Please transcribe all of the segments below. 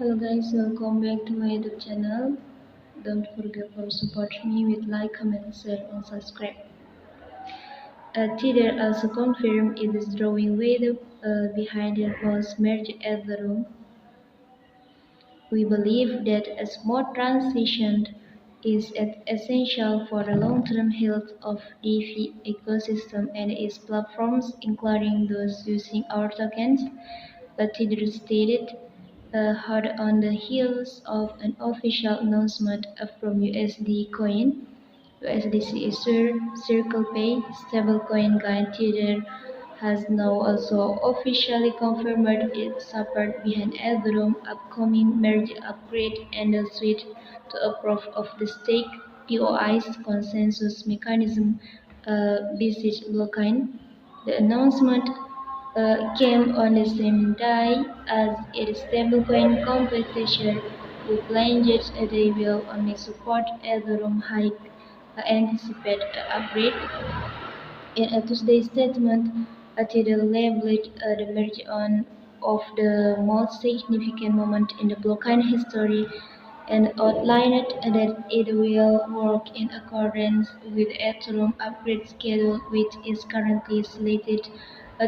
Hello guys, welcome back to my YouTube channel. Don't forget to support me with like, comment, share, and subscribe. Tether also confirmed it is drawing weight behind the most merged Ethereum. We believe that a smooth transition is essential for the long-term health of DeFi ecosystem and its platforms, including those using our tokens. Tether stated, hot on the heels of an official announcement from USDC issuer CirclePay stablecoin giant Tether has now also officially confirmed its support behind Ethereum's upcoming merge upgrade and the switch to a proof of the stake (POI's) consensus mechanism besides blockchain. The announcement came on the same day as its stablecoin competitor, who claimed they will only support Ethereum high anticipated upgrade. In a Tuesday statement, Tether labeled the merge on of the most significant moment in the blockchain history and outlined that it will work in accordance with Ethereum upgrade schedule, which is currently slated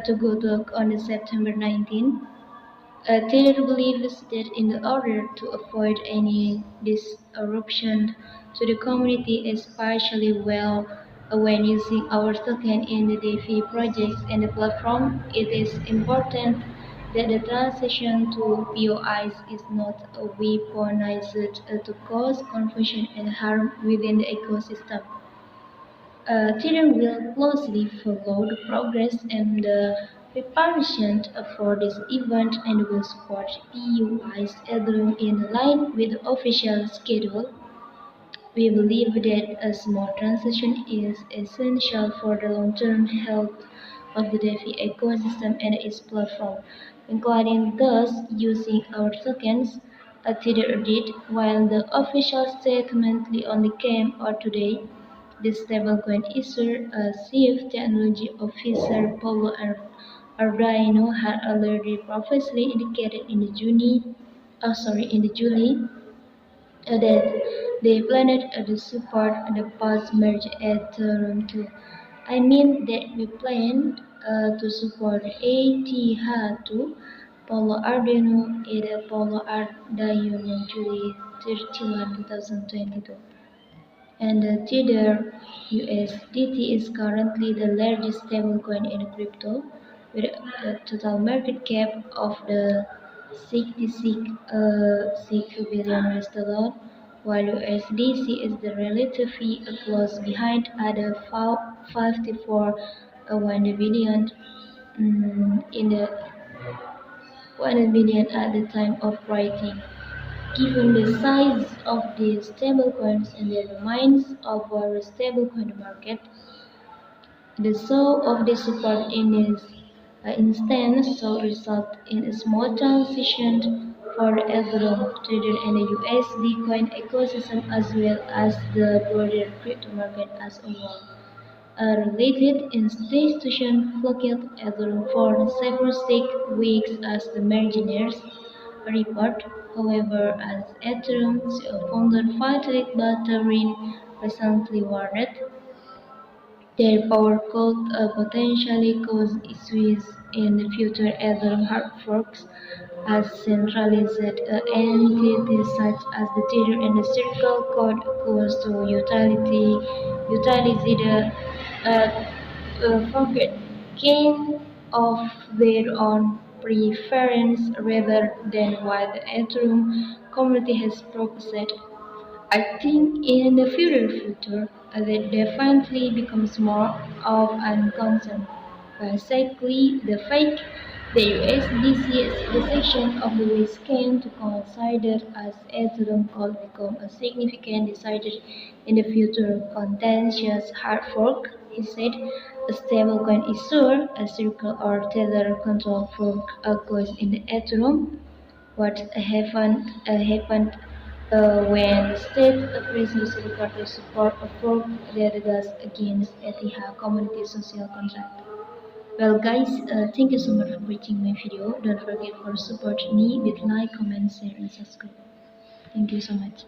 to go live on September 19. Taylor believes that in order to avoid any disruption to the community, especially when using our token in the DeFi projects and the platform, it is important that the transition to POIs is not weaponized to cause confusion and harm within the ecosystem. Twitter will closely follow the progress and the preparation for this event and will support PUI's Ethereum in line with the official schedule. We believe that a smooth transition is essential for the long-term health of the DeFi ecosystem and its platform, including those using our tokens. Tether did, while the official statement only came out today. The stablecoin issuer, chief technology officer Paulo Ardaino had already previously indicated in the July that they planned to support the post-merge Ethereum too. I mean that we plan to support ATH too. Paulo Arduino at Paulo Arduino July 31, 2022. And Tether USDT is currently the largest stablecoin in crypto, with a total market cap of the 66 billion US dollar, while USDC is the relatively close behind at the 54 1 billion in the 1 billion at the time of writing. Given the size of these stablecoins and the demands of our stablecoin market, the sale of the support in this instance shall result in a small transition for the Ethereum trader and the USD coin ecosystem as well as the broader crypto market as a whole. A related institution blocked Ethereum for several weeks as the mercenaries report. However, as Ethereum CEO founder Vitalik Buterin recently warned, their power could potentially cause issues in the future Ethereum hard forks, as centralized entities such as the Tether and the Circle could cause to utilize the forget gain of their own preference rather than what the Ethereum community has proposed. I think in the future that definitely becomes more of a concern. Basically, the fact the USDC's decision of the risk came to consider as Ethereum could become a significant decision in the future contentious hard fork, he said. A stablecoin issuer, a circle or tether control fork occurs in the Ethereum. What happened when state officials record the support of fork that goes against Etihad community social contract? Well, guys, thank you so much for watching my video. Don't forget for support me with like, comment, share, and subscribe. Thank you so much.